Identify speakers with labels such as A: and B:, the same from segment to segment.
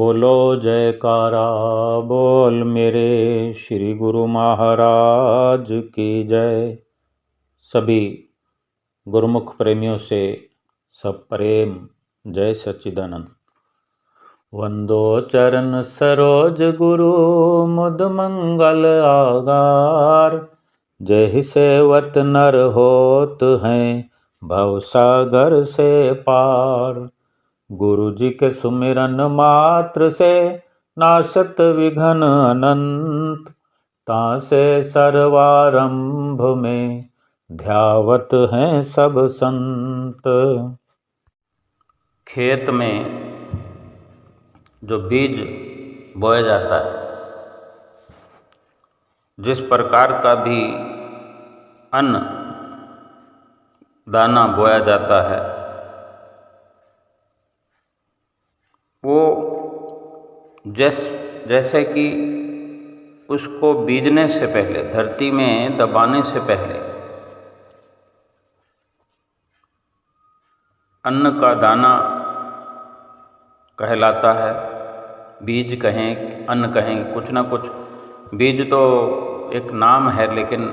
A: बोलो जयकारा बोल मेरे श्री गुरु महाराज की जय। सभी गुरुमुख प्रेमियों से सब प्रेम जय सच्चिदानंद। वंदो चरण सरोज गुरु मुद मंगल आगार। जय सेवत नर होत हैं भव सागर से पार। गुरु जी के सुमिरन मात्र से नाशत विघ्न अनंत। तासे सर्वारंभ में ध्यावत हैं सब संत। खेत में जो बीज बोया जाता है, जिस प्रकार का भी अन्न दाना बोया जाता है, वो जैसे कि उसको बीजने से पहले, धरती में दबाने से पहले अन्न का दाना कहलाता है। बीज कहें, अन्न कहें, कुछ ना कुछ। बीज तो एक नाम है, लेकिन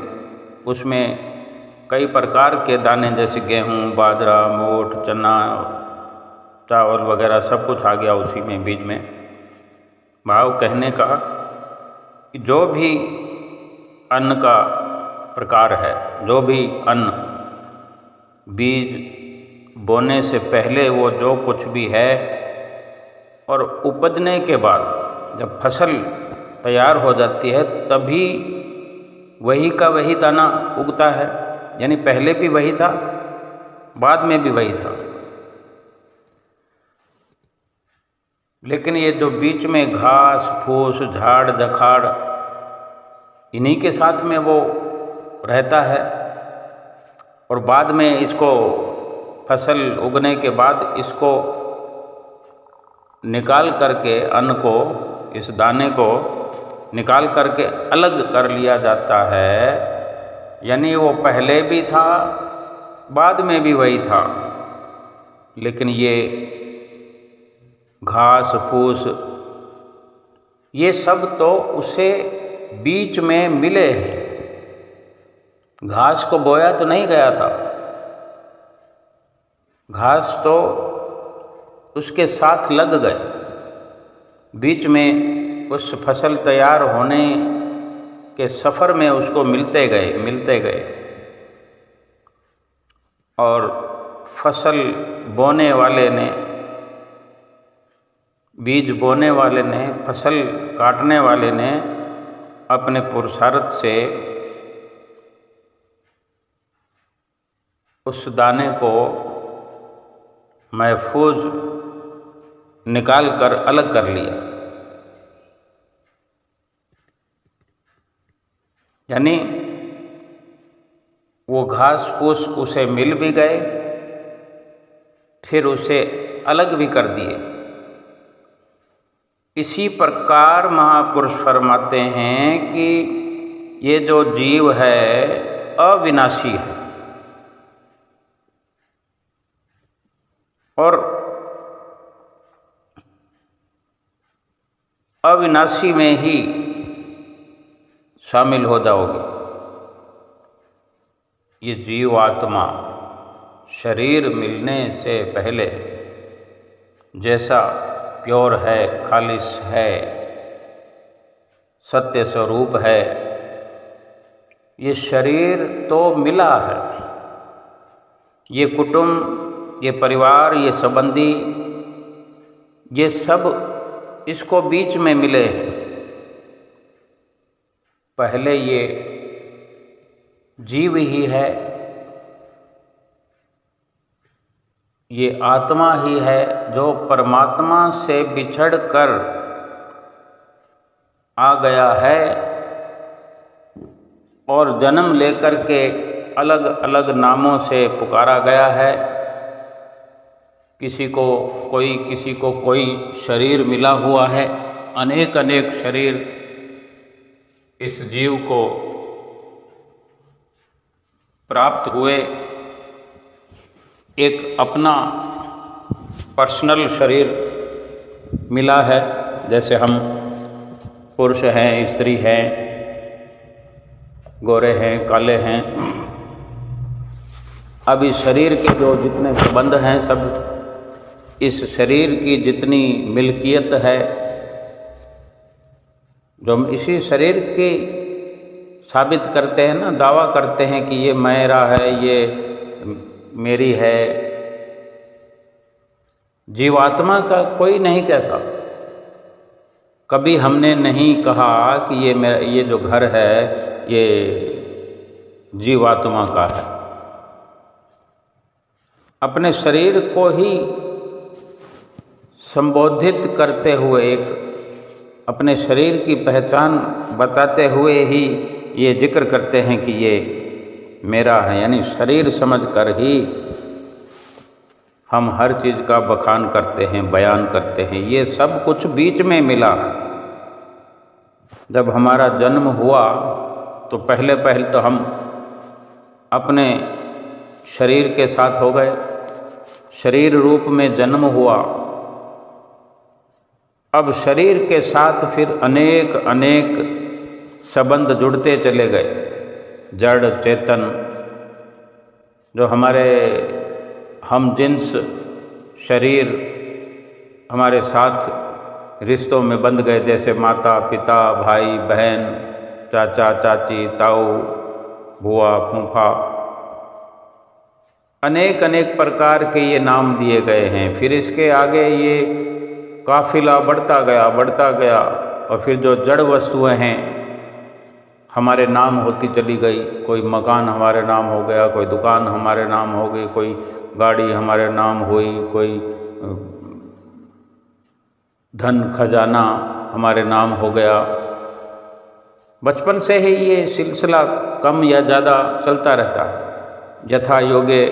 A: उसमें कई प्रकार के दाने जैसे गेहूँ, बाजरा, मोठ, चना, चावल वगैरह सब कुछ आ गया उसी में, बीज में। भाव कहने का कि जो भी अन्न का प्रकार है, जो भी अन्न बीज बोने से पहले वो जो कुछ भी है, और उपजने के बाद जब फसल तैयार हो जाती है तभी वही का वही दाना उगता है। यानी पहले भी वही था, बाद में भी वही था। लेकिन ये जो बीच में घास फूस, झाड़ झखाड़, इन्हीं के साथ में वो रहता है, और बाद में इसको फसल उगने के बाद इसको निकाल करके, अन्न को, इस दाने को निकाल करके अलग कर लिया जाता है। यानी वो पहले भी था, बाद में भी वही था। लेकिन ये घास फूस, ये सब तो उसे बीच में मिले हैं। घास को बोया तो नहीं गया था, घास तो उसके साथ लग गए। बीच में उस फसल तैयार होने के सफ़र में उसको मिलते गए। और फसल बोने वाले ने, बीज बोने वाले ने, फसल काटने वाले ने अपने पुरुषार्थ से उस दाने को महफूज निकाल कर अलग कर लिया। यानी वो घास फूस उसे मिल भी गए, फिर उसे अलग भी कर दिए। इसी प्रकार महापुरुष फरमाते हैं कि ये जो जीव है अविनाशी है, और अविनाशी में ही शामिल हो जाओगे। ये जीवात्मा शरीर मिलने से पहले जैसा प्योर है, खालिश है, सत्य स्वरूप है, ये शरीर तो मिला है। ये कुटुंब, ये परिवार, ये संबंधी, ये सब इसको बीच में मिले हैं। पहले ये जीव ही है, ये आत्मा ही है जो परमात्मा से बिछड़ कर आ गया है, और जन्म लेकर के अलग अलग नामों से पुकारा गया है। किसी को कोई शरीर मिला हुआ है, अनेक अनेक शरीर इस जीव को प्राप्त हुए। एक अपना पर्सनल शरीर मिला है। जैसे हम पुरुष हैं, स्त्री हैं, गोरे हैं, काले हैं। अब इस शरीर के जो जितने संबंध हैं, सब इस शरीर की जितनी मिल्कियत है, जो हम इसी शरीर की साबित करते हैं ना, दावा करते हैं कि ये मेरा है, ये मेरी है। जीवात्मा का कोई नहीं कहता। कभी हमने नहीं कहा कि ये मेरा, ये जो घर है ये जीवात्मा का है। अपने शरीर को ही संबोधित करते हुए, एक अपने शरीर की पहचान बताते हुए ही ये जिक्र करते हैं कि ये मेरा है। यानी शरीर समझकर ही हम हर चीज़ का बखान करते हैं, बयान करते हैं। ये सब कुछ बीच में मिला। जब हमारा जन्म हुआ तो पहले तो हम अपने शरीर के साथ हो गए, शरीर रूप में जन्म हुआ। अब शरीर के साथ फिर अनेक अनेक संबंध जुड़ते चले गए। जड़ चेतन जो हमारे हम जिन्स शरीर हमारे साथ रिश्तों में बंध गए, जैसे माता पिता, भाई बहन, चाचा चाची, ताऊ बुआ फूफा, अनेक अनेक प्रकार के ये नाम दिए गए हैं। फिर इसके आगे ये काफिला बढ़ता गया और फिर जो जड़ वस्तुएं हैं हमारे नाम होती चली गई। कोई मकान हमारे नाम हो गया, कोई दुकान हमारे नाम हो गई, कोई गाड़ी हमारे नाम हुई, कोई धन खजाना हमारे नाम हो गया। बचपन से ही ये सिलसिला कम या ज़्यादा चलता रहता है। यथा योगे,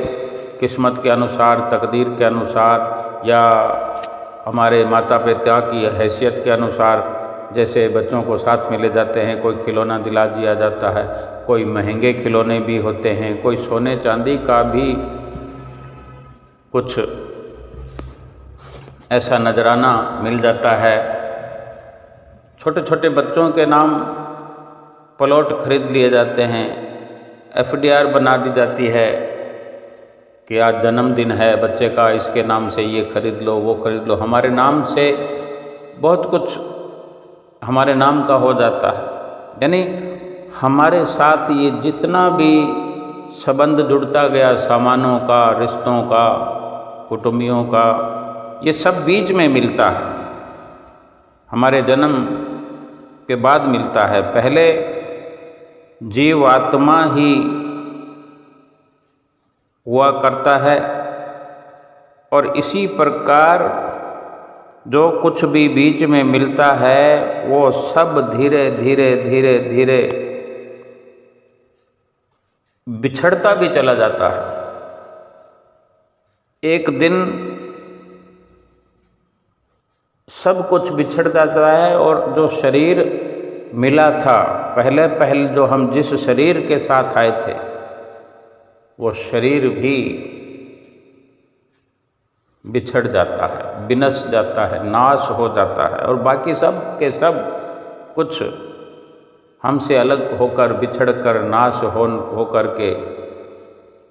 A: किस्मत के अनुसार, तकदीर के अनुसार, या हमारे माता पिता की हैसियत के अनुसार। जैसे बच्चों को साथ में ले जाते हैं, कोई खिलौना दिला दिया जाता है, कोई महंगे खिलौने भी होते हैं, कोई सोने चांदी का भी कुछ ऐसा नजराना मिल जाता है। छोटे छोटे बच्चों के नाम प्लॉट खरीद लिए जाते हैं, FDR बना दी जाती है कि आज जन्मदिन है बच्चे का, इसके नाम से ये खरीद लो, वो खरीद लो। हमारे नाम से बहुत कुछ हमारे नाम का हो जाता है। यानी हमारे साथ ये जितना भी संबंध जुड़ता गया, सामानों का, रिश्तों का, कुटुंबियों का, ये सब बीच में मिलता है। हमारे जन्म के बाद मिलता है। पहले जीवात्मा ही हुआ करता है और इसी प्रकार जो कुछ भी बीच में मिलता है वो सब धीरे धीरे धीरे धीरे बिछड़ता भी चला जाता है। एक दिन सब कुछ बिछड़ जाता है और जो शरीर मिला था, पहले जो हम जिस शरीर के साथ आए थे, वो शरीर भी बिछड़ जाता है, विनश जाता है, नाश हो जाता है। और बाकी सब के सब कुछ हमसे अलग होकर, बिछड़ कर, नाश हो कर के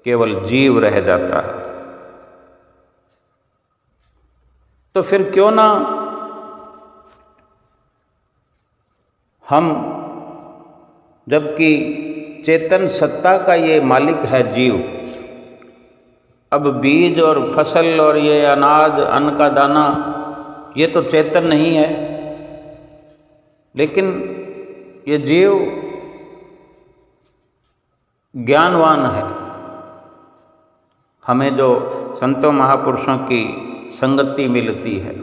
A: केवल जीव रह जाता है। तो फिर क्यों ना हम, जबकि चेतन सत्ता का ये मालिक है जीव, अब बीज और फसल और ये अनाज, अन्न का दाना, ये तो चेतन नहीं है, लेकिन ये जीव ज्ञानवान है। हमें जो संतों महापुरुषों की संगति मिलती है,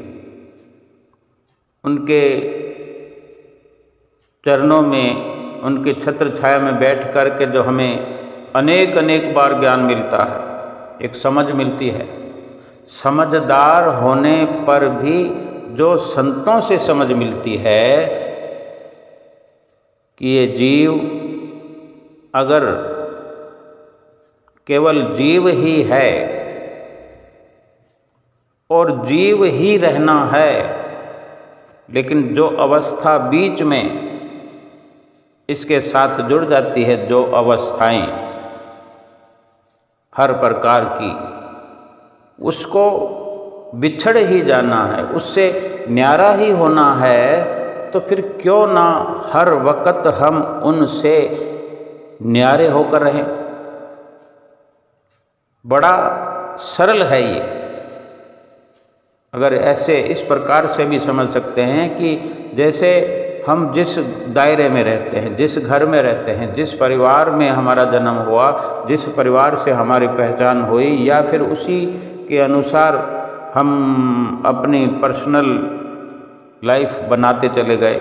A: उनके चरणों में, उनके छत्र छाया में बैठ कर के जो हमें अनेक अनेक बार ज्ञान मिलता है, एक समझ मिलती है। समझदार होने पर भी जो संतों से समझ मिलती है कि ये जीव अगर केवल जीव ही है और जीव ही रहना है, लेकिन जो अवस्था बीच में इसके साथ जुड़ जाती है, जो अवस्थाएं हर प्रकार की, उसको बिछड़ ही जाना है, उससे न्यारा ही होना है। तो फिर क्यों ना हर वक्त हम उनसे न्यारे होकर रहें। बड़ा सरल है ये। अगर ऐसे इस प्रकार से भी समझ सकते हैं कि जैसे हम जिस दायरे में रहते हैं, जिस घर में रहते हैं, जिस परिवार में हमारा जन्म हुआ, जिस परिवार से हमारी पहचान हुई, या फिर उसी के अनुसार हम अपनी पर्सनल लाइफ बनाते चले गए,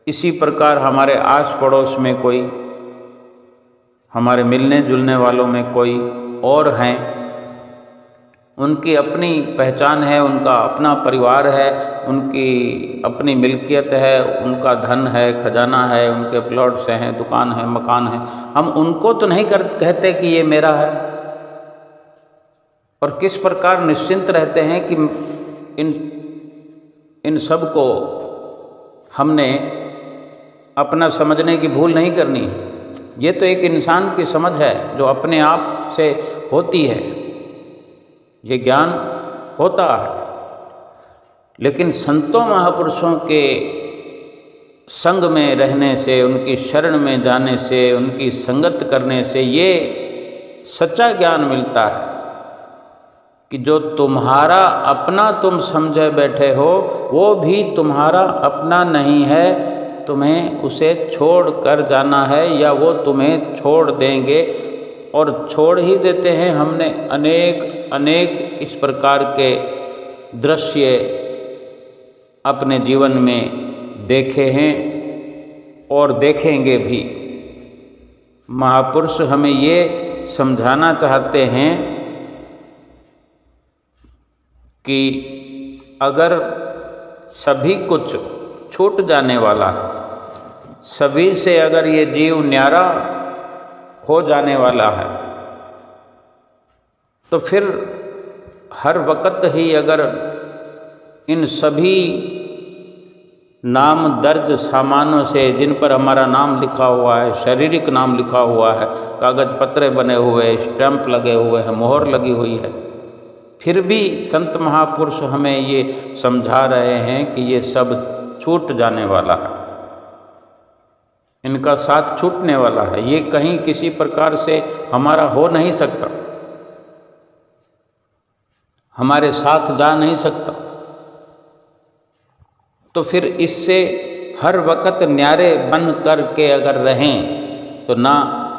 A: इसी प्रकार हमारे आस पड़ोस में कोई, हमारे मिलने जुलने वालों में कोई और हैं, उनकी अपनी पहचान है, उनका अपना परिवार है, उनकी अपनी मिल्कियत है, उनका धन है, खजाना है, उनके प्लॉट्स हैं, दुकान है, मकान है। हम उनको तो नहीं कहते कि ये मेरा है। और किस प्रकार निश्चिंत रहते हैं कि इन सब को हमने अपना समझने की भूल नहीं करनी है। ये तो एक इंसान की समझ है जो अपने आप से होती है, ये ज्ञान होता है। लेकिन संतों महापुरुषों के संग में रहने से, उनकी शरण में जाने से, उनकी संगत करने से ये सच्चा ज्ञान मिलता है कि जो तुम्हारा अपना तुम समझे बैठे हो, वो भी तुम्हारा अपना नहीं है, तुम्हें उसे छोड़ कर जाना है, या वो तुम्हें छोड़ देंगे और छोड़ ही देते हैं। हमने अनेक इस प्रकार के दृश्य अपने जीवन में देखे हैं और देखेंगे भी। महापुरुष हमें ये समझाना चाहते हैं कि अगर सभी कुछ छूट जाने वाला है, सभी से अगर ये जीव न्यारा हो जाने वाला है, तो फिर हर वक्त ही अगर इन सभी नाम दर्ज सामानों से, जिन पर हमारा नाम लिखा हुआ है, शारीरिक नाम लिखा हुआ है, कागज पत्रे बने हुए, स्टैंप लगे हुए हैं, मोहर लगी हुई है, फिर भी संत महापुरुष हमें ये समझा रहे हैं कि ये सब छूट जाने वाला है, इनका साथ छूटने वाला है, ये कहीं किसी प्रकार से हमारा हो नहीं सकता, हमारे साथ जा नहीं सकता। तो फिर इससे हर वक्त न्यारे बन कर के अगर रहें तो ना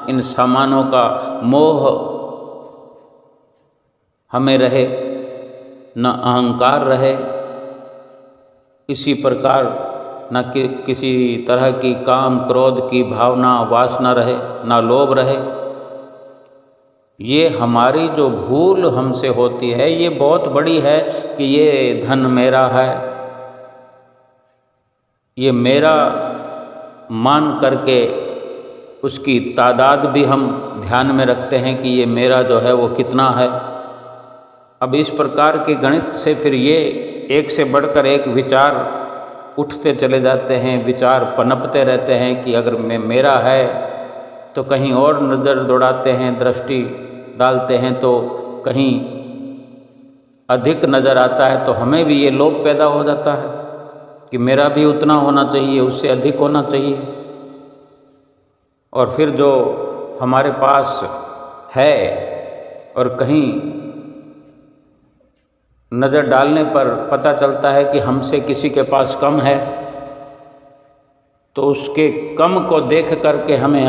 A: इन सामानों का मोह हमें रहे, न अहंकार रहे, इसी प्रकार न किसी तरह की काम क्रोध की भावना वासना रहे, ना लोभ रहे। ये हमारी जो भूल हमसे होती है ये बहुत बड़ी है कि ये धन मेरा है, ये मेरा मान करके उसकी तादाद भी हम ध्यान में रखते हैं कि ये मेरा जो है वो कितना है। अब इस प्रकार के गणित से फिर ये एक से बढ़कर एक विचार उठते चले जाते हैं, विचार पनपते रहते हैं कि अगर मेरा है तो कहीं और नज़र दौड़ाते हैं, दृष्टि डालते हैं तो कहीं अधिक नज़र आता है, तो हमें भी ये लोभ पैदा हो जाता है कि मेरा भी उतना होना चाहिए, उससे अधिक होना चाहिए। और फिर जो हमारे पास है और कहीं नज़र डालने पर पता चलता है कि हमसे किसी के पास कम है, तो उसके कम को देख करके हमें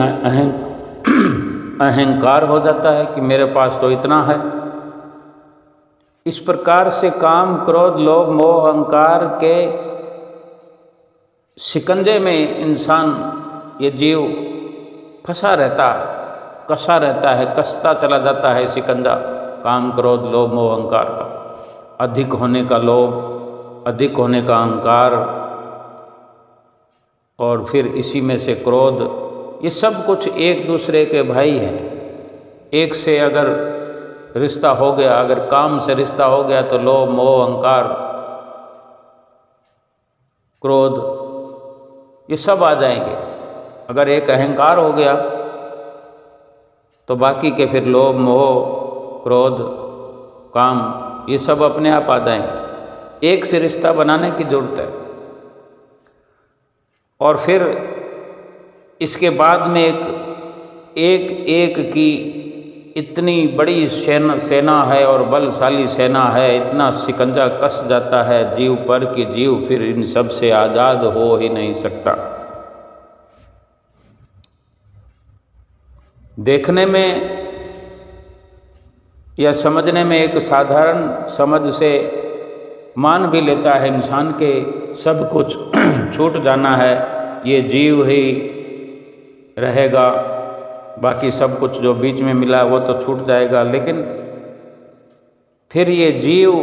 A: अहंकार हो जाता है कि मेरे पास तो इतना है। इस प्रकार से काम क्रोध लोभ मोह अहंकार के शिकंजे में इंसान, ये जीव फंसा रहता है, कसा रहता है, कसता चला जाता है शिकंजा काम क्रोध लोभ मोह अहंकार का। अधिक होने का लोभ, अधिक होने का अहंकार, और फिर इसी में से क्रोध, ये सब कुछ एक दूसरे के भाई हैं। एक से अगर रिश्ता हो गया, अगर काम से रिश्ता हो गया तो लोभ मोह अहंकार क्रोध, ये सब आ जाएंगे। अगर एक अहंकार हो गया तो बाकी के फिर लोभ, मोह, क्रोध, काम, ये सब अपने आप आ जाएंगे। एक से रिश्ता बनाने की जरूरत है। और फिर इसके बाद में एक की इतनी बड़ी सेना है और बलशाली सेना है, इतना शिकंजा कस जाता है जीव पर कि जीव फिर इन सब से आज़ाद हो ही नहीं सकता। देखने में या समझने में एक साधारण समझ से मान भी लेता है इंसान के सब कुछ छूट जाना है, ये जीव ही रहेगा, बाकी सब कुछ जो बीच में मिला वो तो छूट जाएगा। लेकिन फिर ये जीव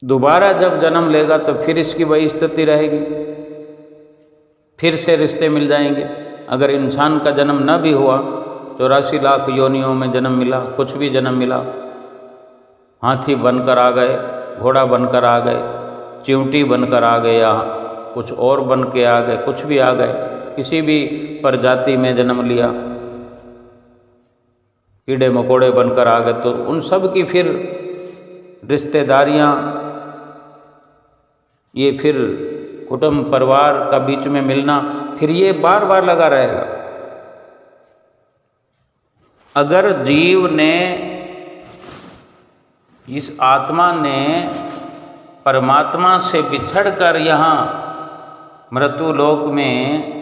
A: दोबारा जब जन्म लेगा तो फिर इसकी वही स्थिति रहेगी, फिर से रिश्ते मिल जाएंगे। अगर इंसान का जन्म न भी हुआ, 84 लाख योनियों में जन्म मिला, कुछ भी जन्म मिला, हाथी बनकर आ गए, घोड़ा बनकर आ गए, चिंटी बनकर आ गए, या कुछ और बन के आ गए, कुछ भी आ गए, किसी भी प्रजाति में जन्म लिया, कीड़े मकोड़े बनकर आ गए, तो उन सब की फिर रिश्तेदारियाँ, ये फिर कुटुंब परिवार का बीच में मिलना, फिर ये बार बार लगा रहेगा। अगर जीव ने, इस आत्मा ने परमात्मा से बिछड़कर यहाँ मृत्यु लोक में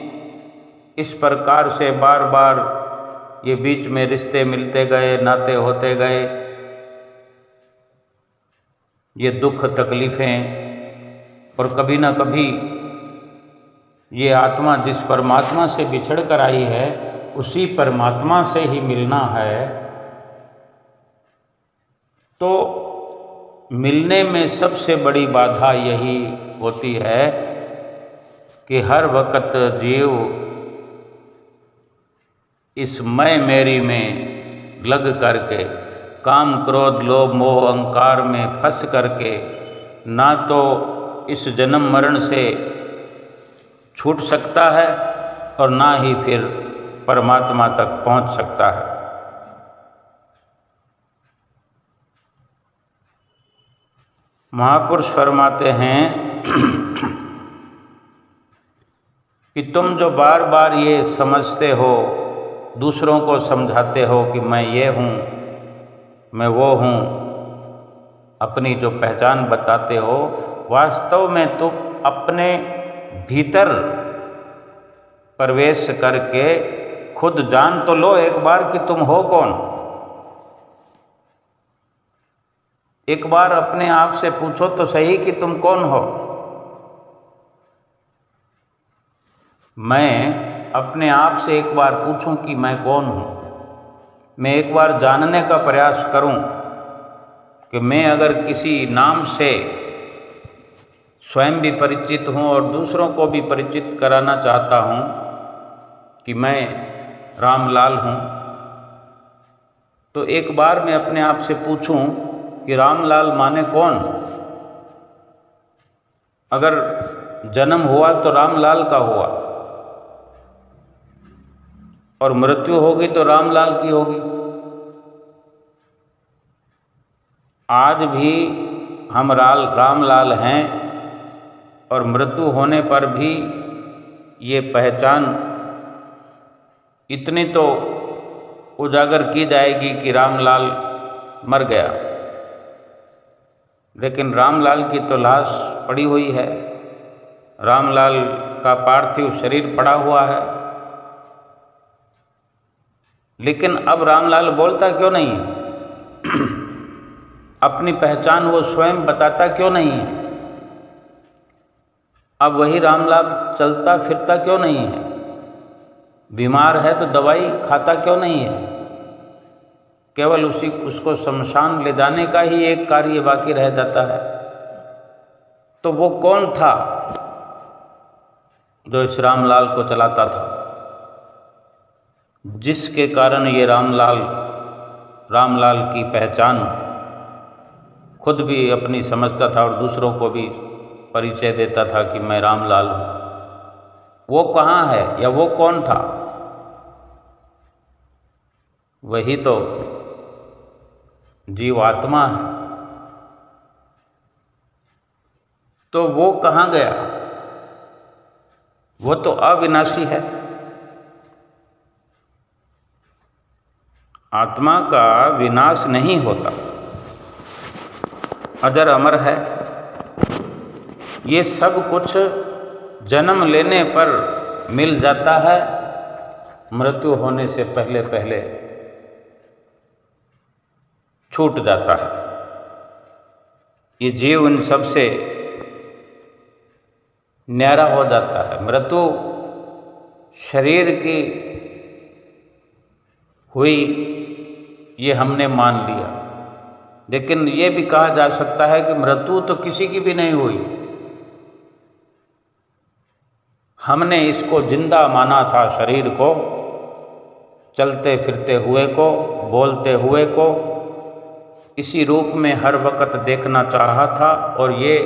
A: इस प्रकार से बार बार ये बीच में रिश्ते मिलते गए, नाते होते गए, ये दुख तकलीफ़ें, और कभी ना कभी ये आत्मा जिस परमात्मा से बिछड़ कर आई है उसी परमात्मा से ही मिलना है। तो मिलने में सबसे बड़ी बाधा यही होती है कि हर वक्त जीव इस मैं मेरी में लग करके, काम क्रोध लोभ मोह अहंकार में फंस करके ना तो इस जन्म मरण से छूट सकता है और ना ही फिर परमात्मा तक पहुंच सकता है। महापुरुष फरमाते हैं कि तुम जो बार बार ये समझते हो, दूसरों को समझाते हो कि मैं ये हूँ, मैं वो हूँ, अपनी जो पहचान बताते हो, वास्तव में तुम अपने भीतर प्रवेश करके खुद जान तो लो एक बार कि तुम हो कौन। एक बार अपने आप से पूछो तो सही कि तुम कौन हो। मैं अपने आप से एक बार पूछूं कि मैं कौन हूँ। मैं एक बार जानने का प्रयास करूं कि मैं अगर किसी नाम से स्वयं भी परिचित हूँ और दूसरों को भी परिचित कराना चाहता हूँ कि मैं रामलाल हूँ, तो एक बार मैं अपने आप से पूछूं कि रामलाल माने कौन। अगर जन्म हुआ तो रामलाल का हुआ और मृत्यु होगी तो रामलाल की होगी। आज भी हम रामलाल हैं और मृत्यु होने पर भी ये पहचान इतनी तो उजागर की जाएगी कि रामलाल मर गया, लेकिन रामलाल की तो लाश पड़ी हुई है, रामलाल का पार्थिव शरीर पड़ा हुआ है। लेकिन अब रामलाल बोलता क्यों नहीं है? अपनी पहचान वो स्वयं बताता क्यों नहीं है? अब वही रामलाल चलता फिरता क्यों नहीं है? बीमार है तो दवाई खाता क्यों नहीं है? केवल उसको शमशान ले जाने का ही एक कार्य बाकी रह जाता है। तो वो कौन था जो इस रामलाल को चलाता था, जिसके कारण ये रामलाल की पहचान खुद भी अपनी समझता था और दूसरों को भी परिचय देता था कि मैं रामलाल हूँ, वो कहाँ है या वो कौन था? वही तो जीवात्मा है। तो वो कहाँ गया? वो तो अविनाशी है। आत्मा का विनाश नहीं होता, अजर अमर है। ये सब कुछ जन्म लेने पर मिल जाता है, मृत्यु होने से पहले पहले छूट जाता है। ये जीव इन सब से न्यारा हो जाता है। मृत्यु शरीर की हुई ये हमने मान लिया, लेकिन ये भी कहा जा सकता है कि मृत्यु तो किसी की भी नहीं हुई। हमने इसको जिंदा माना था, शरीर को, चलते फिरते हुए को, बोलते हुए को इसी रूप में हर वक्त देखना चाहा था, और ये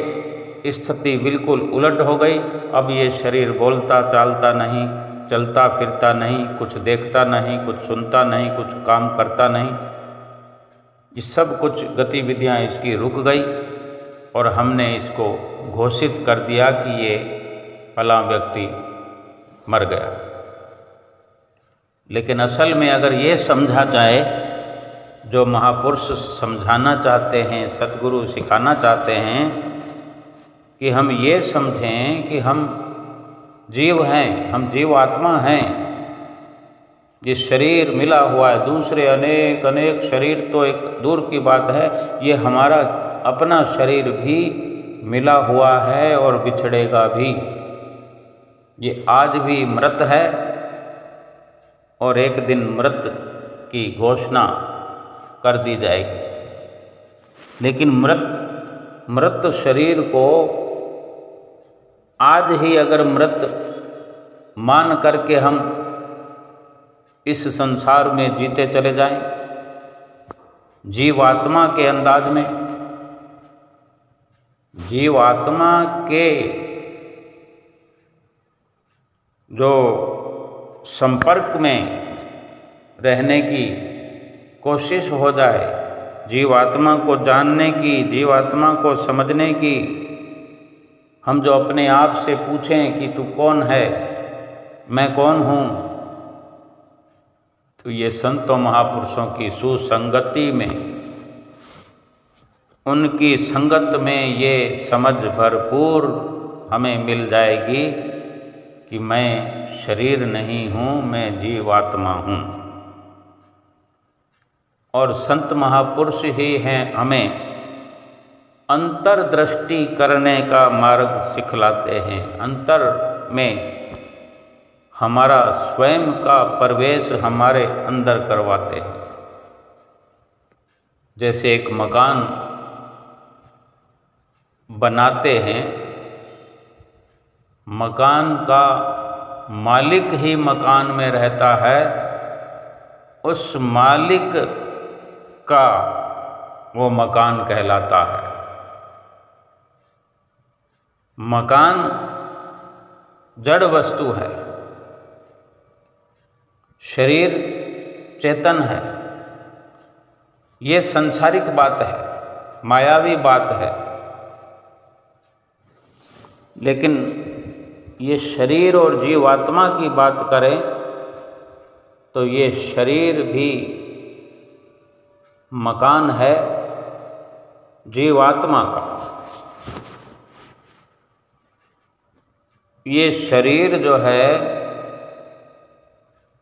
A: स्थिति बिल्कुल उलट हो गई। अब ये शरीर बोलता चालता नहीं, चलता फिरता नहीं, कुछ देखता नहीं, कुछ सुनता नहीं, कुछ काम करता नहीं। ये सब कुछ गतिविधियां इसकी रुक गई और हमने इसको घोषित कर दिया कि ये फलां व्यक्ति मर गया। लेकिन असल में अगर ये समझा जाए, जो महापुरुष समझाना चाहते हैं, सतगुरु सिखाना चाहते हैं, कि हम ये समझें कि हम जीव हैं, हम जीवात्मा हैं। ये शरीर मिला हुआ है, दूसरे अनेक अनेक शरीर तो एक दूर की बात है, ये हमारा अपना शरीर भी मिला हुआ है और बिछड़ेगा भी। ये आज भी मृत है और एक दिन मृत की घोषणा कर दी जाएगी। लेकिन मृत शरीर को आज ही अगर मृत मान करके हम इस संसार में जीते चले जाएं, जीवात्मा के अंदाज में, जीवात्मा के जो संपर्क में रहने की कोशिश हो जाए, जीवात्मा को जानने की, जीवात्मा को समझने की, हम जो अपने आप से पूछें कि तू कौन है, मैं कौन हूँ, तो ये संतों महापुरुषों की सुसंगति में, उनकी संगत में ये समझ भरपूर हमें मिल जाएगी कि मैं शरीर नहीं हूँ, मैं जीवात्मा हूँ। और संत महापुरुष ही हैं हमें अंतर्दृष्टि करने का मार्ग सिखलाते हैं। अंतर में हमारा स्वयं का प्रवेश हमारे अंदर करवाते हैं। जैसे एक मकान बनाते हैं, मकान का मालिक ही मकान में रहता है, उस मालिक का वो मकान कहलाता है। मकान जड़ वस्तु है, शरीर चेतन है। ये संसारिक बात है, मायावी बात है। लेकिन ये शरीर और जीवात्मा की बात करें तो ये शरीर भी मकान है जीवात्मा का। ये शरीर जो है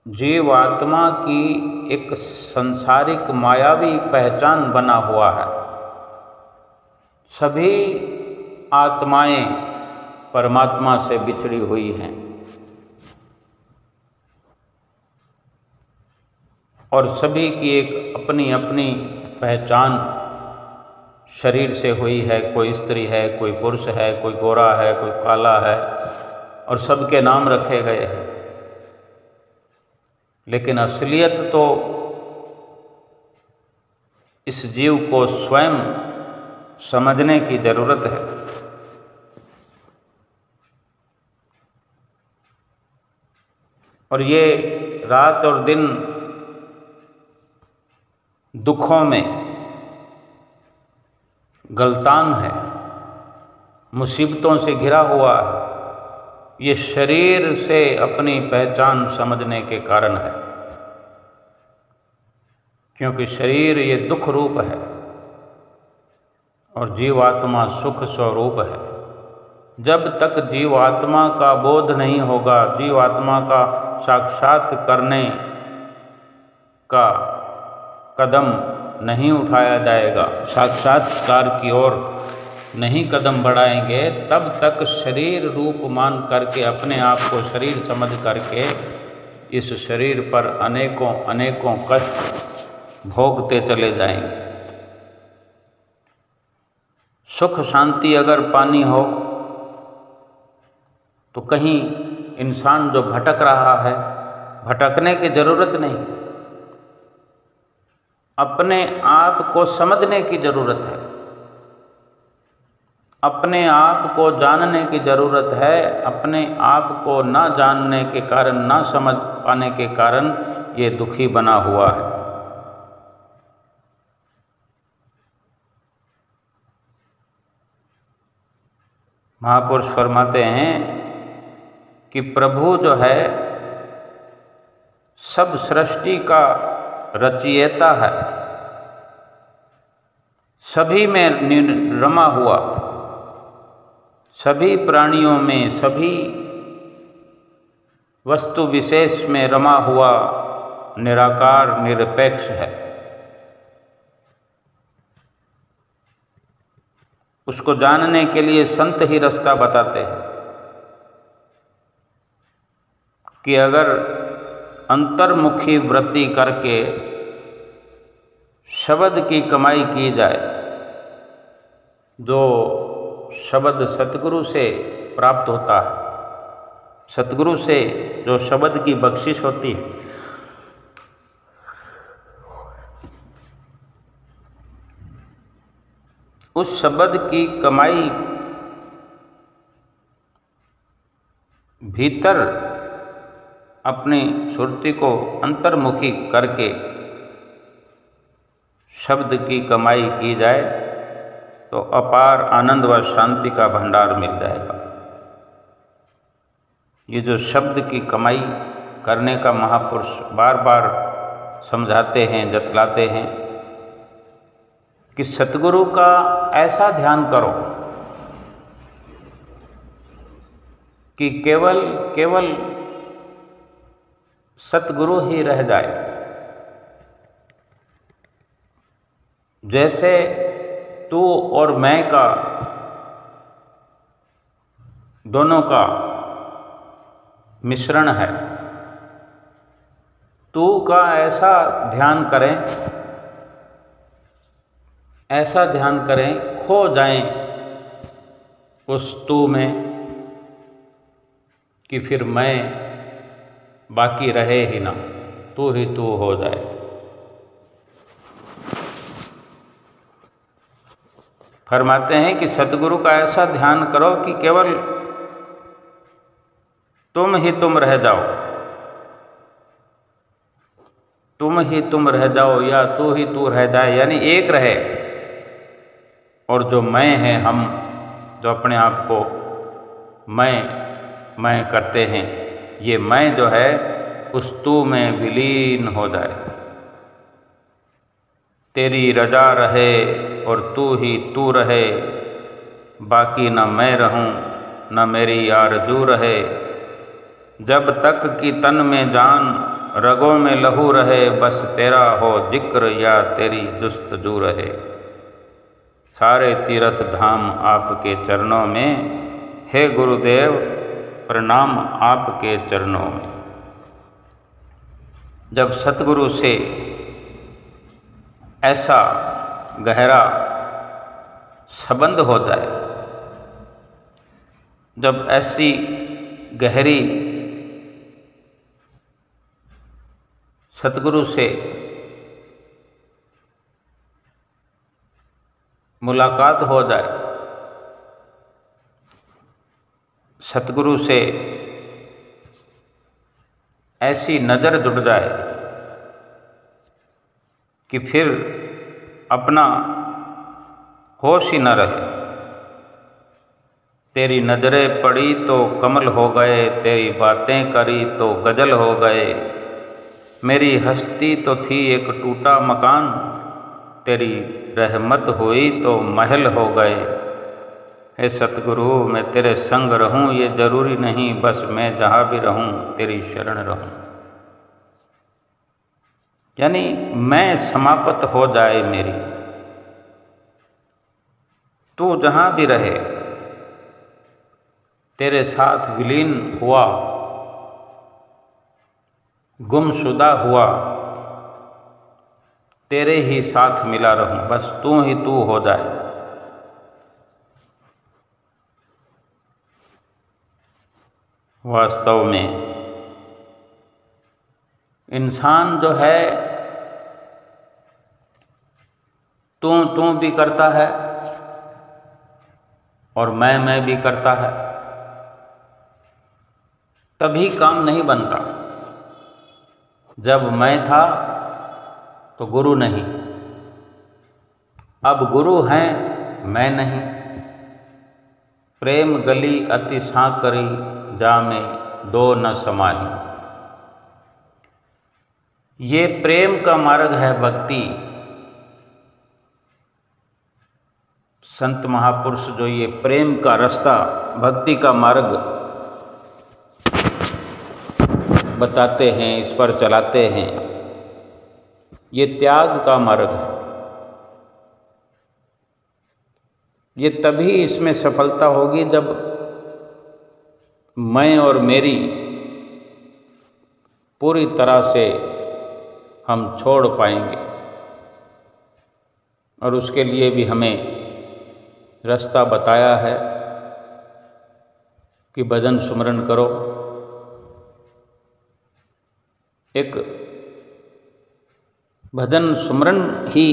A: जीवात्मा की एक संसारिक मायावी पहचान बना हुआ है। सभी आत्माएं परमात्मा से बिछड़ी हुई हैं और सभी की एक अपनी अपनी पहचान शरीर से हुई है। कोई स्त्री है, कोई पुरुष है, कोई गोरा है, कोई काला है, और सबके नाम रखे गए हैं। लेकिन असलियत तो इस जीव को स्वयं समझने की जरूरत है। और ये रात और दिन दुखों में गलतान है, मुसीबतों से घिरा हुआ है। ये शरीर से अपनी पहचान समझने के कारण है, क्योंकि शरीर ये दुख रूप है और जीवात्मा सुख स्वरूप है। जब तक जीवात्मा का बोध नहीं होगा, जीवात्मा का साक्षात करने का कदम नहीं उठाया जाएगा, साक्षात्कार की ओर नहीं कदम बढ़ाएंगे, तब तक शरीर रूप मान करके, अपने आप को शरीर समझ करके इस शरीर पर अनेकों अनेकों कष्ट भोगते चले जाएंगे। सुख शांति अगर पानी हो तो कहीं इंसान जो भटक रहा है, भटकने की जरूरत नहीं, अपने आप को समझने की जरूरत है, अपने आप को जानने की जरूरत है। अपने आप को ना जानने के कारण, ना समझ पाने के कारण ये दुखी बना हुआ है। महापुरुष फरमाते हैं कि प्रभु जो है सब सृष्टि का रचयिता है, सभी में रमा हुआ, सभी प्राणियों में, सभी वस्तु विशेष में रमा हुआ निराकार निरपेक्ष है। उसको जानने के लिए संत ही रास्ता बताते हैं कि अगर अंतर्मुखी वृत्ति करके शब्द की कमाई की जाए, जो शब्द सतगुरु से प्राप्त होता है, सतगुरु से जो शब्द की बख्शिश होती है, उस शब्द की कमाई भीतर अपनी सुरति को अंतर्मुखी करके शब्द की कमाई की जाए तो अपार आनंद व शांति का भंडार मिल जाएगा। ये जो शब्द की कमाई करने का महापुरुष बार बार समझाते हैं, जतलाते हैं कि सतगुरु का ऐसा ध्यान करो कि केवल केवल सतगुरु ही रह जाए। जैसे तू और मैं का, दोनों का मिश्रण है, तू का ऐसा ध्यान करें, ऐसा ध्यान करें, खो जाएं उस तू में कि फिर मैं बाकी रहे ही ना, तू ही तू हो जाए। फरमाते हैं कि सतगुरु का ऐसा ध्यान करो कि केवल तुम ही तुम रह जाओ, तुम ही तुम रह जाओ या तू ही तू रह जाए, यानी एक रहे। और जो मैं है, हम जो अपने आप को मैं करते हैं, ये मैं जो है उस तू में विलीन हो जाए। तेरी रजा रहे और तू ही तू रहे, बाकी न मैं रहूं न मेरी आरज़ू रहे। जब तक कि तन में जान रगों में लहू रहे, बस तेरा हो जिक्र या तेरी जुस्तजू रहे। सारे तीर्थ धाम आपके चरणों में, हे गुरुदेव प्रणाम आपके चरणों में। जब सतगुरु से ऐसा गहरा संबंध हो जाए, जब ऐसी गहरी सतगुरु से मुलाकात हो जाए, सतगुरु से ऐसी नज़र जुड़ जाए कि फिर अपना होश ही न रहे। तेरी नज़रें पड़ी तो कमल हो गए, तेरी बातें करी तो गज़ल हो गए। मेरी हस्ती तो थी एक टूटा मकान, तेरी रहमत हुई तो महल हो गए। हे सतगुरु मैं तेरे संग रहूं, ये ज़रूरी नहीं, बस मैं जहाँ भी रहूं तेरी शरण रहूं। यानी मैं समाप्त हो जाए मेरी, तू जहाँ भी रहे, तेरे साथ विलीन हुआ, गुमशुदा हुआ, तेरे ही साथ मिला रहूं, बस तू ही तू हो जाए। वास्तव में इंसान जो है तू भी करता है और मैं भी करता है, तभी काम नहीं बनता। जब मैं था तो गुरु नहीं, अब गुरु हैं मैं नहीं। प्रेम गली अति सांकरी, जा में दो न समाही। ये प्रेम का मार्ग है भक्ति। संत महापुरुष जो ये प्रेम का रास्ता, भक्ति का मार्ग बताते हैं, इस पर चलाते हैं, ये त्याग का मार्ग है। ये तभी इसमें सफलता होगी जब मैं और मेरी पूरी तरह से हम छोड़ पाएंगे। और उसके लिए भी हमें रास्ता बताया है कि भजन सुमरन करो। एक भजन सुमरन ही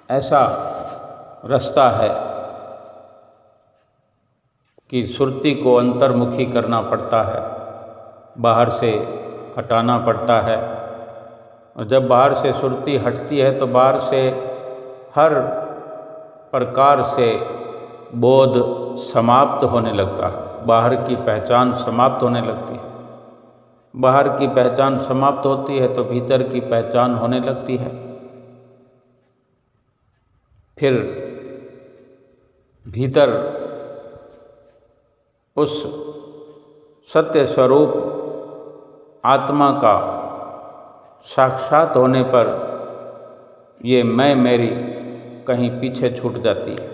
A: ऐसा रास्ता है कि सुरती को अंतर्मुखी करना पड़ता है, बाहर से हटाना पड़ता है। और जब बाहर से सुरती हटती है तो बाहर से हर प्रकार से बोध समाप्त होने लगता है, बाहर की पहचान समाप्त होने लगती है। बाहर की पहचान समाप्त होती है तो भीतर की पहचान होने लगती है। फिर भीतर उस सत्य स्वरूप आत्मा का साक्षात होने पर ये मैं मेरी कहीं पीछे छूट जाती है,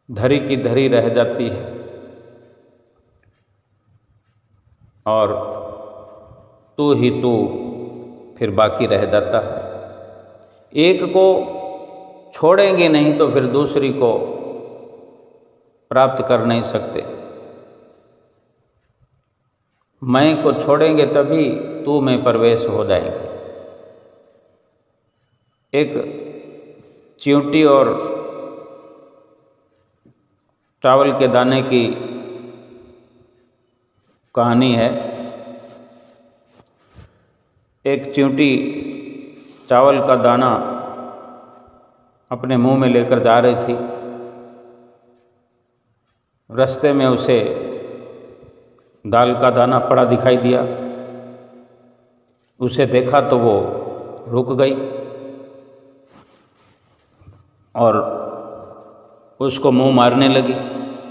A: धरी की धरी रह जाती है और तू ही तू फिर बाकी रह जाता है। एक को छोड़ेंगे नहीं तो फिर दूसरी को प्राप्त कर नहीं सकते। मैं को छोड़ेंगे तभी तू में प्रवेश हो जाएंगे। एक चींटी और चावल के दाने की कहानी है। एक चींटी चावल का दाना अपने मुंह में लेकर जा रही थी। रास्ते में उसे दाल का दाना पड़ा दिखाई दिया। उसे देखा तो वो रुक गई और उसको मुंह मारने लगी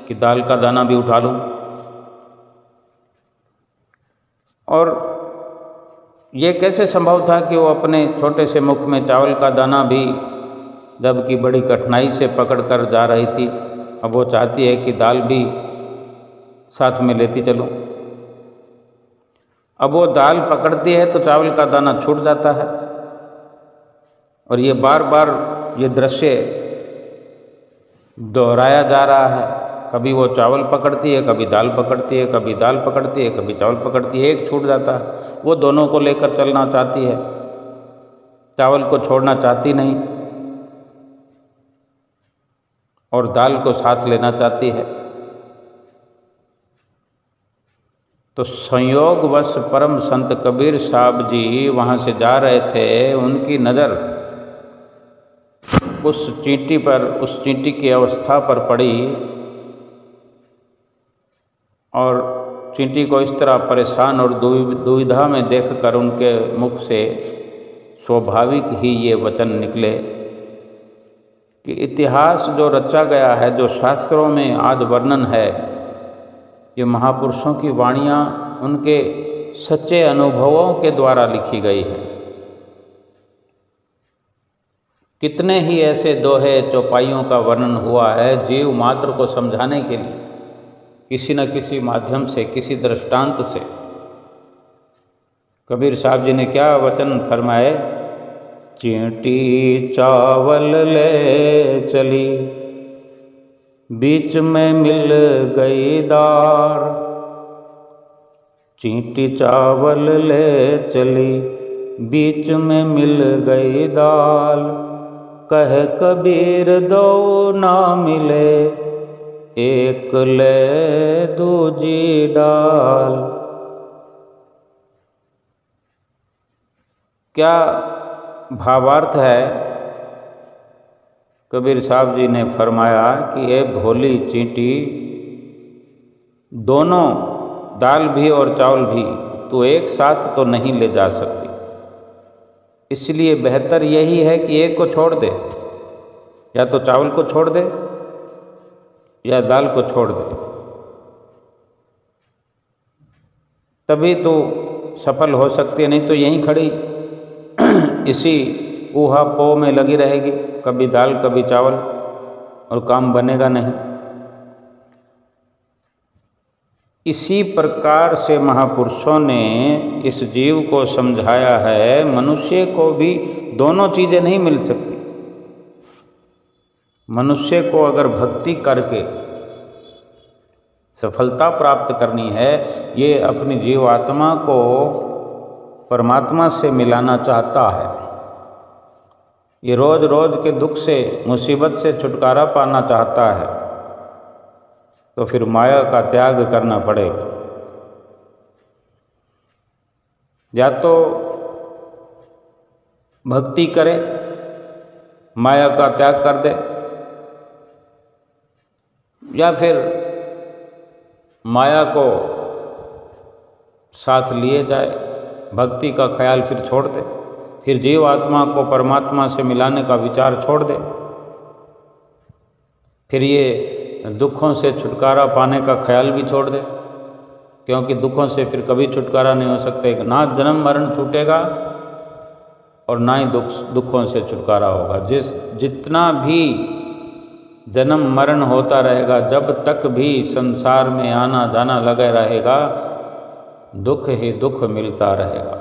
A: कि दाल का दाना भी उठा लूं। और ये कैसे संभव था कि वो अपने छोटे से मुख में चावल का दाना भी, जबकि बड़ी कठिनाई से पकड़ कर जा रही थी, अब वो चाहती है कि दाल भी साथ में लेती चलूं। अब वो दाल पकड़ती है तो चावल का दाना छूट जाता है। और ये बार बार ये दृश्य दोहराया जा रहा है। कभी वो चावल पकड़ती है, कभी दाल पकड़ती है, कभी दाल पकड़ती है, कभी चावल पकड़ती है, एक छूट जाता है। वो दोनों को लेकर चलना चाहती है, चावल को छोड़ना चाहती नहीं और दाल को साथ लेना चाहती है। तो संयोगवश परम संत कबीर साहब जी वहाँ से जा रहे थे। उनकी नज़र उस चींटी पर, उस चींटी की अवस्था पर पड़ी और चींटी को इस तरह परेशान और दुविधा में देखकर उनके मुख से स्वाभाविक ही ये वचन निकले कि इतिहास जो रचा गया है, जो शास्त्रों में आज वर्णन है, ये महापुरुषों की वाणियाँ उनके सच्चे अनुभवों के द्वारा लिखी गई है। कितने ही ऐसे दोहे चौपाइयों का वर्णन हुआ है जीव मात्र को समझाने के लिए, किसी न किसी माध्यम से, किसी दृष्टांत से। कबीर साहब जी ने क्या वचन फरमाए, चींटी चावल ले चली, बीच में मिल गई दार। चींटी चावल ले चली, बीच में मिल गई दाल। कह कबीर दो ना मिले, एक ले दूजी डाल। क्या भावार्थ है? कबीर साहब जी ने फरमाया कि ये भोली चींटी, दोनों दाल भी और चावल भी तो एक साथ तो नहीं ले जा सकती, इसलिए बेहतर यही है कि एक को छोड़ दे, या तो चावल को छोड़ दे या दाल को छोड़ दे, तभी तो सफल हो सकती है। नहीं तो यहीं खड़ी इसी ऊहा पो में लगी रहेगी, कभी दाल कभी चावल, और काम बनेगा नहीं। इसी प्रकार से महापुरुषों ने इस जीव को समझाया है, मनुष्य को भी दोनों चीज़ें नहीं मिल सकती। मनुष्य को अगर भक्ति करके सफलता प्राप्त करनी है, ये अपनी जीवात्मा को परमात्मा से मिलाना चाहता है, ये रोज रोज के दुख से, मुसीबत से छुटकारा पाना चाहता है, तो फिर माया का त्याग करना पड़ेगा। या तो भक्ति करे, माया का त्याग कर दे, या फिर माया को साथ लिए जाए, भक्ति का ख्याल फिर छोड़ दे, फिर जीव आत्मा को परमात्मा से मिलाने का विचार छोड़ दे, फिर ये दुखों से छुटकारा पाने का ख्याल भी छोड़ दे, क्योंकि दुखों से फिर कभी छुटकारा नहीं हो सकते। ना जन्म मरण छूटेगा और ना ही दुखों से छुटकारा होगा। जितना भी जन्म मरण होता रहेगा, जब तक भी संसार में आना जाना लगा रहेगा, दुख ही दुख मिलता रहेगा।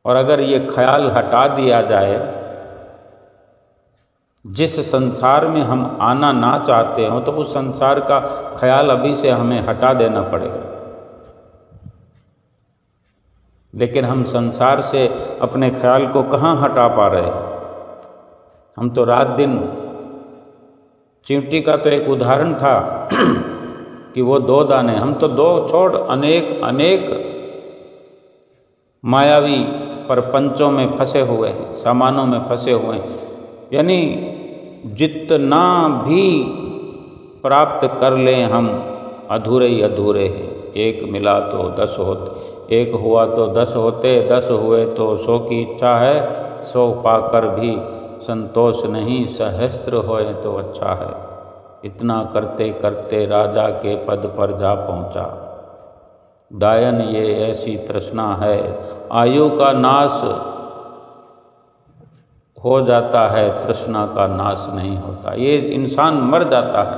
A: और अगर ये ख्याल हटा दिया जाए, जिस संसार में हम आना ना चाहते हो, तो उस संसार का ख्याल अभी से हमें हटा देना पड़ेगा। लेकिन हम संसार से अपने ख्याल को कहाँ हटा पा रहे हैं? हम तो रात दिन, चींटी का तो एक उदाहरण था कि वो 2 दाने, हम तो 2 छोड़ अनेक मायावी प्रपंचों में फंसे हुए हैं, सामानों में फंसे हुए हैं। यानी जितना भी प्राप्त कर लें हम, अधूरे ही अधूरे हैं। एक मिला तो 10 होते, एक हुआ तो 10 होते, 10 हुए तो 100 की इच्छा है, 100 पाकर भी संतोष नहीं, सहस्त्र होए तो अच्छा है। इतना करते करते राजा के पद पर जा पहुँचा। डायन ये ऐसी तृष्णा है, आयु का नाश हो जाता है, तृष्णा का नाश नहीं होता। ये इंसान मर जाता है,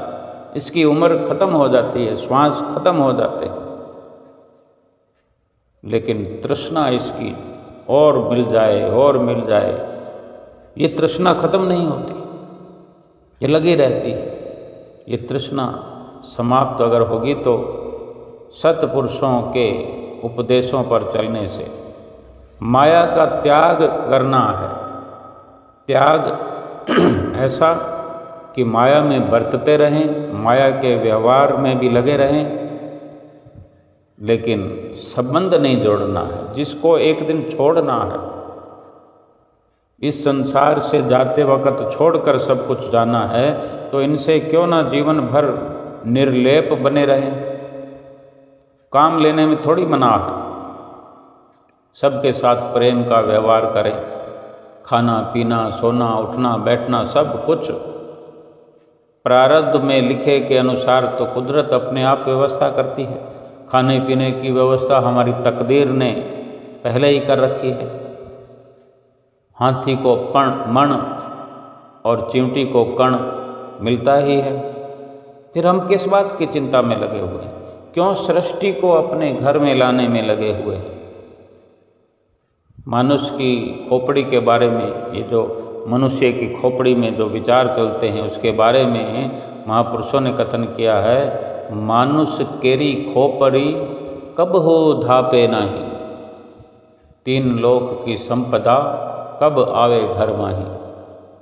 A: इसकी उम्र खत्म हो जाती है, श्वास खत्म हो जाते हैं, लेकिन तृष्णा इसकी और मिल जाए और मिल जाए, ये तृष्णा खत्म नहीं होती, ये लगी रहती है। ये तृष्णा समाप्त अगर होगी तो सत्पुरुषों के उपदेशों पर चलने से माया का त्याग करना है। त्याग ऐसा कि माया में बरतते रहें, माया के व्यवहार में भी लगे रहें, लेकिन संबंध नहीं जोड़ना है। जिसको एक दिन छोड़ना है, इस संसार से जाते वक्त छोड़कर सब कुछ जाना है, तो इनसे क्यों ना जीवन भर निर्लेप बने रहें। काम लेने में थोड़ी मना है, सबके साथ प्रेम का व्यवहार करें। खाना पीना, सोना उठना बैठना सब कुछ प्रारब्ध में लिखे के अनुसार तो कुदरत अपने आप व्यवस्था करती है। खाने पीने की व्यवस्था हमारी तकदीर ने पहले ही कर रखी है। हाथी को मण और चींटी को कण मिलता ही है। फिर हम किस बात की चिंता में लगे हुए हैं? क्यों सृष्टि को अपने घर में लाने में लगे हुए हैं? मनुष्य की खोपड़ी के बारे में, ये जो मनुष्य की खोपड़ी में जो विचार चलते हैं उसके बारे में महापुरुषों ने कथन किया है, मानुष केरी खोपड़ी कब हो धापे नहीं, तीन लोक की संपदा कब आवे घर माही।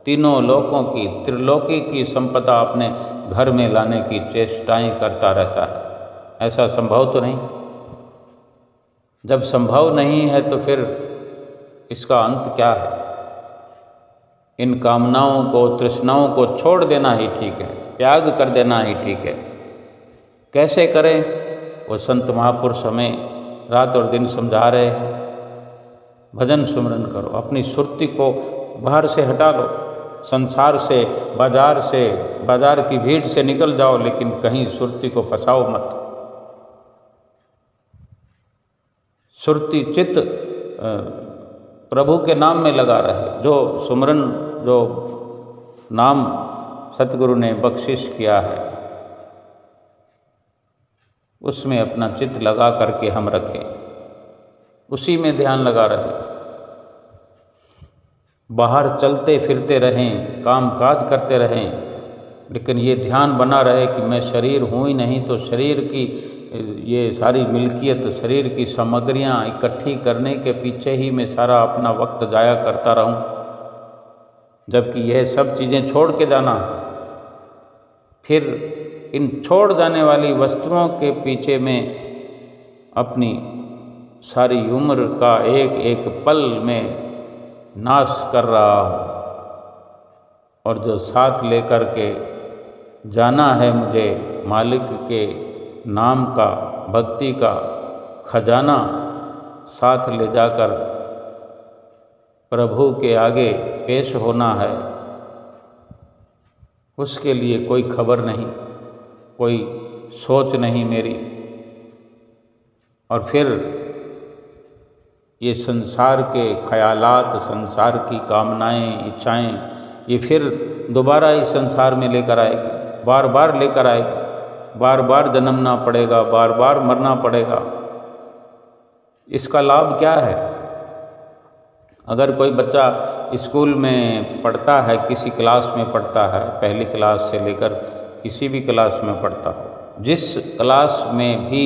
A: तीनों लोकों की, त्रिलोकी की संपदा अपने घर में लाने की चेष्टाएं करता रहता है। ऐसा संभव तो नहीं। जब संभव नहीं है तो फिर इसका अंत क्या है? इन कामनाओं को, तृष्णाओं को छोड़ देना ही ठीक है, त्याग कर देना ही ठीक है। कैसे करें? वो संत महापुरुष हमें रात और दिन समझा रहे हैं। भजन सुमरन करो, अपनी सुरती को बाहर से हटा लो, संसार से, बाजार की भीड़ से निकल जाओ, लेकिन कहीं सुरती को फंसाओ मत। सुरती चित्त प्रभु के नाम में लगा रहे। जो सुमरन, जो नाम सतगुरु ने बख्शिश किया है, उसमें अपना चित्त लगा करके हम रखें, उसी में ध्यान लगा रहे। बाहर चलते फिरते रहें, काम काज करते रहें, लेकिन ये ध्यान बना रहे कि मैं शरीर हूँ ही नहीं, तो शरीर की ये सारी मिल्कियत, शरीर की सामग्रियाँ इकट्ठी करने के पीछे ही मैं सारा अपना वक्त जाया करता रहूं, जबकि यह सब चीज़ें छोड़ के जाना। फिर इन छोड़ जाने वाली वस्तुओं के पीछे में अपनी सारी उम्र का एक एक पल में नाश कर रहा हूँ, और जो साथ लेकर के जाना है मुझे, मालिक के नाम का, भक्ति का खजाना साथ ले जाकर प्रभु के आगे पेश होना है, उसके लिए कोई खबर नहीं, कोई सोच नहीं मेरी। और फिर ये संसार के ख्यालात, संसार की कामनाएं, इच्छाएं, ये फिर दोबारा इस संसार में लेकर आएगी, बार बार लेकर आएगी, बार बार जन्मना पड़ेगा, बार बार मरना पड़ेगा। इसका लाभ क्या है? अगर कोई बच्चा स्कूल में पढ़ता है, किसी क्लास में पढ़ता है, पहली क्लास से लेकर किसी भी क्लास में पढ़ता हो, जिस क्लास में भी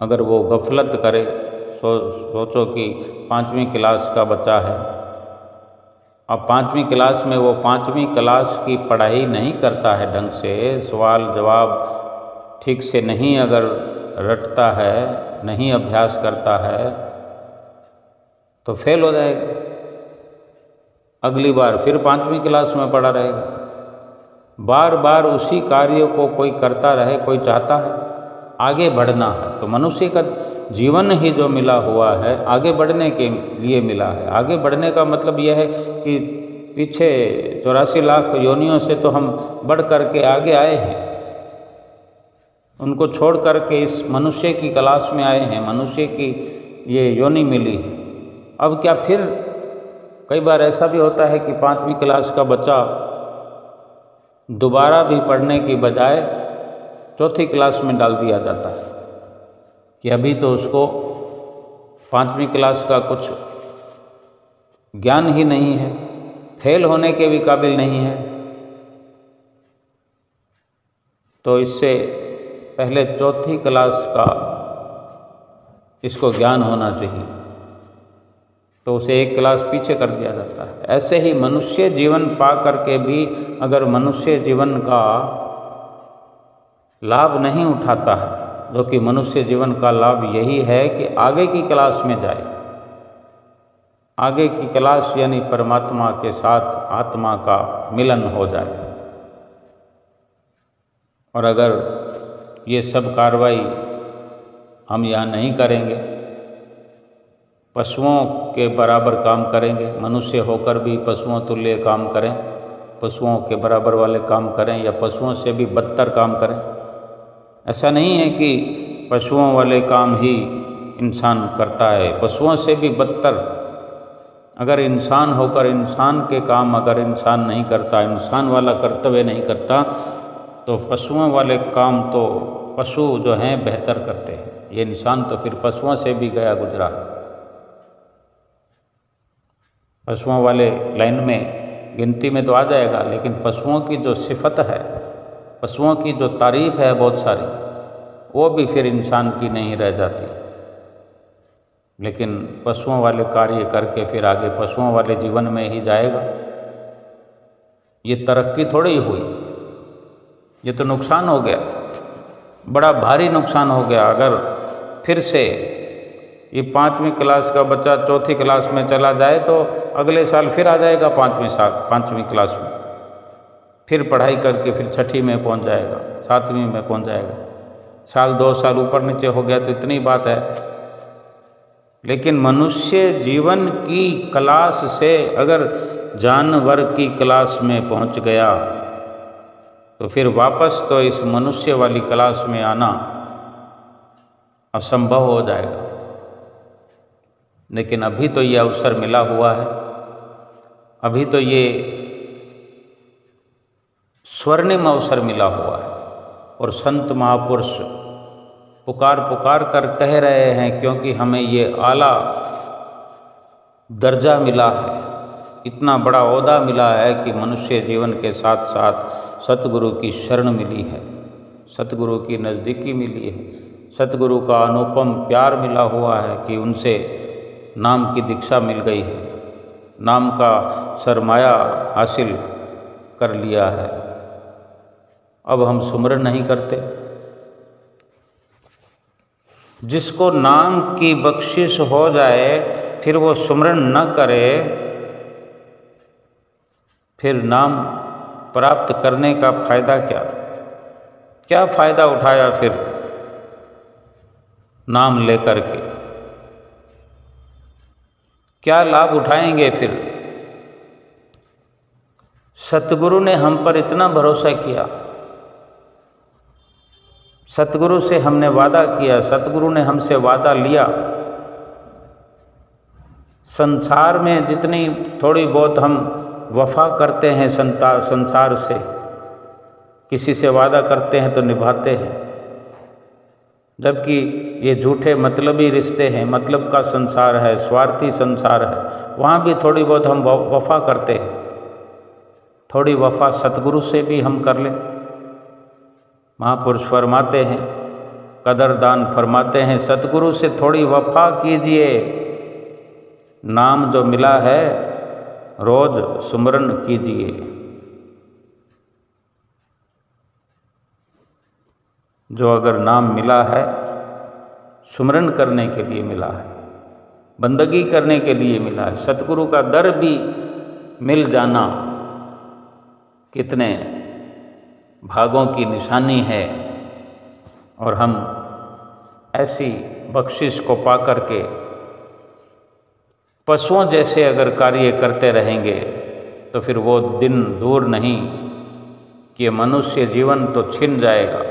A: अगर वो गफलत करे, सोचो कि 5वीं क्लास का बच्चा है, अब 5वीं क्लास में वो 5वीं क्लास की पढ़ाई नहीं करता है ढंग से, सवाल जवाब ठीक से नहीं अगर रटता है, नहीं अभ्यास करता है, तो फेल हो जाएगा। अगली बार फिर 5वीं क्लास में पढ़ा रहेगा। बार बार उसी कार्य को कोई करता रहे, कोई चाहता है आगे बढ़ना है, तो मनुष्य का जीवन ही जो मिला हुआ है आगे बढ़ने के लिए मिला है। आगे बढ़ने का मतलब यह है कि पीछे 84 लाख योनियों से तो हम बढ़ करके आगे आए हैं, उनको छोड़ करके इस मनुष्य की क्लास में आए हैं, मनुष्य की ये योनि मिली है। अब क्या फिर कई बार ऐसा भी होता है कि 5वीं क्लास का बच्चा दोबारा भी पढ़ने की बजाय 4थी क्लास में डाल दिया जाता है कि अभी तो उसको 5वीं क्लास का कुछ ज्ञान ही नहीं है, फेल होने के भी काबिल नहीं है। तो इससे पहले 4थी क्लास का इसको ज्ञान होना चाहिए। तो उसे एक क्लास पीछे कर दिया जाता है। ऐसे ही मनुष्य जीवन पा करके भी अगर मनुष्य जीवन का लाभ नहीं उठाता है, जो कि मनुष्य जीवन का लाभ यही है कि आगे की क्लास में जाए, आगे की क्लास यानी परमात्मा के साथ आत्मा का मिलन हो जाए। और अगर ये सब कार्रवाई हम यहाँ नहीं करेंगे, पशुओं के बराबर काम करेंगे, मनुष्य होकर भी पशुओं तुल्य काम करें, पशुओं के बराबर वाले काम करें या पशुओं से भी बदतर काम करें। ऐसा नहीं है कि पशुओं वाले काम ही इंसान करता है, पशुओं से भी बदतर अगर इंसान होकर इंसान के काम अगर इंसान नहीं करता, इंसान वाला कर्तव्य नहीं करता, तो पशुओं वाले काम तो पशु जो हैं बेहतर करते हैं। ये इंसान तो फिर पशुओं से भी गया गुजरा है। पशुओं वाले लाइन में गिनती में तो आ जाएगा, लेकिन पशुओं की जो सिफत है, पशुओं की जो तारीफ है बहुत सारी, वो भी फिर इंसान की नहीं रह जाती। लेकिन पशुओं वाले कार्य करके फिर आगे पशुओं वाले जीवन में ही जाएगा। ये तरक्की थोड़ी हुई, ये तो नुकसान हो गया, बड़ा भारी नुकसान हो गया। अगर फिर से ये 5वीं क्लास का बच्चा 4थी क्लास में चला जाए तो अगले साल फिर आ जाएगा 5वीं क्लास में, फिर पढ़ाई करके फिर 6ठी में पहुंच जाएगा, 7वीं में पहुंच जाएगा। साल 2 साल ऊपर नीचे हो गया तो इतनी बात है। लेकिन मनुष्य जीवन की क्लास से अगर जानवर की क्लास में पहुंच गया तो फिर वापस तो इस मनुष्य वाली क्लास में आना असंभव हो जाएगा। लेकिन अभी तो ये अवसर मिला हुआ है, अभी तो ये स्वर्णिम अवसर मिला हुआ है। और संत महापुरुष पुकार पुकार कर कह रहे हैं, क्योंकि हमें ये आला दर्जा मिला है, इतना बड़ा ओहदा मिला है कि मनुष्य जीवन के साथ साथ सतगुरु की शरण मिली है, सतगुरु की नज़दीकी मिली है, सतगुरु का अनुपम प्यार मिला हुआ है कि उनसे नाम की दीक्षा मिल गई है, नाम का सरमाया हासिल कर लिया है। अब हम सुमरन नहीं करते। जिसको नाम की बख्शिश हो जाए फिर वो सुमरन न करे, फिर नाम प्राप्त करने का फायदा क्या? क्या फायदा उठाया फिर नाम लेकर के? क्या लाभ उठाएंगे फिर? सतगुरु ने हम पर इतना भरोसा किया, सतगुरु से हमने वादा किया, सतगुरु ने हमसे वादा लिया। संसार में जितनी थोड़ी बहुत हम वफा करते हैं संसार से, किसी से वादा करते हैं तो निभाते हैं, जबकि ये झूठे मतलबी रिश्ते हैं, मतलब का संसार है, स्वार्थी संसार है, वहाँ भी थोड़ी बहुत हम वफा करते हैं। थोड़ी वफा सतगुरु से भी हम कर लें। महापुरुष फरमाते हैं, कदरदान फरमाते हैं, सतगुरु से थोड़ी वफा कीजिए। नाम जो मिला है रोज सुमरन कीजिए। जो अगर नाम मिला है सुमरन करने के लिए मिला है, बंदगी करने के लिए मिला है। सतगुरु का दर भी मिल जाना कितने भागों की निशानी है। और हम ऐसी बख्शिश को पा करके पशुओं जैसे अगर कार्य करते रहेंगे तो फिर वो दिन दूर नहीं कि मनुष्य जीवन तो छिन जाएगा।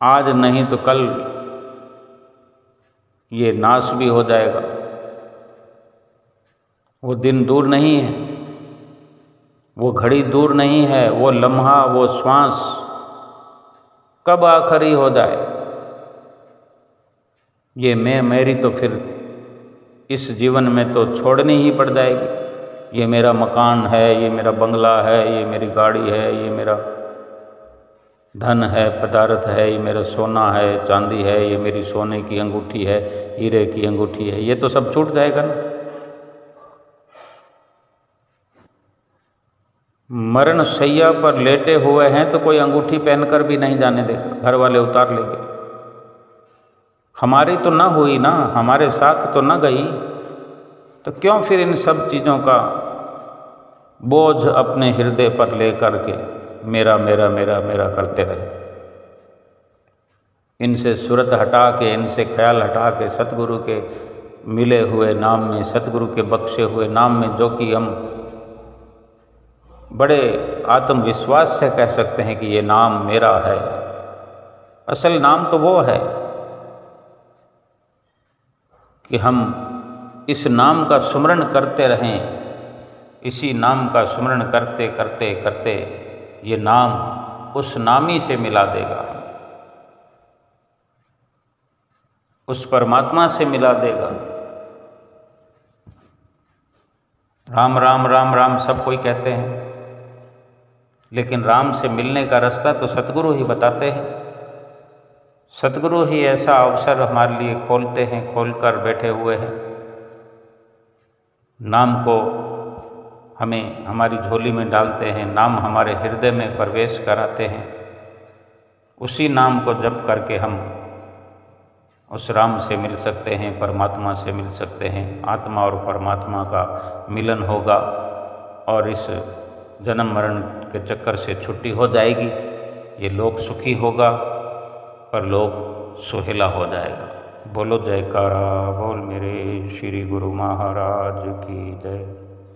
A: आज नहीं तो कल ये नाश भी हो जाएगा। वो दिन दूर नहीं है, वो घड़ी दूर नहीं है, वो लम्हा, वो श्वास कब आखिरी हो जाए। ये मैं मेरी तो फिर इस जीवन में तो छोड़नी ही पड़ जाएगी। ये मेरा मकान है, ये मेरा बंगला है, ये मेरी गाड़ी है, ये मेरा धन है, पदार्थ है, ये मेरा सोना है, चांदी है, ये मेरी सोने की अंगूठी है, हीरे की अंगूठी है, ये तो सब छूट जाएगा ना। मरण शैया पर लेटे हुए हैं तो कोई अंगूठी पहनकर भी नहीं जाने देगा, घर वाले उतार लेंगे। हमारी तो ना हुई ना, हमारे साथ तो ना गई, तो क्यों फिर इन सब चीज़ों का बोझ अपने हृदय पर ले करके मेरा मेरा मेरा मेरा करते रहे। इनसे सूरत हटा के, इनसे ख्याल हटा के सतगुरु के मिले हुए नाम में, सतगुरु के बख्शे हुए नाम में, जो कि हम बड़े आत्मविश्वास से कह सकते हैं कि ये नाम मेरा है। असल नाम तो वो है कि हम इस नाम का सुमरण करते रहें, इसी नाम का सुमरण करते करते करते ये नाम उस नामी से मिला देगा, उस परमात्मा से मिला देगा। राम राम राम राम सब कोई कहते हैं, लेकिन राम से मिलने का रास्ता तो सतगुरु ही बताते हैं। सतगुरु ही ऐसा अवसर हमारे लिए खोलते हैं, खोलकर बैठे हुए हैं। नाम को हमें हमारी झोली में डालते हैं, नाम हमारे हृदय में प्रवेश कराते हैं। उसी नाम को जप करके हम उस राम से मिल सकते हैं, परमात्मा से मिल सकते हैं। आत्मा और परमात्मा का मिलन होगा और इस जन्म मरण के चक्कर से छुट्टी हो जाएगी। ये लोक सुखी होगा पर लोक सुहेला हो जाएगा। बोलो जयकारा बोल मेरे श्री गुरु महाराज की जय।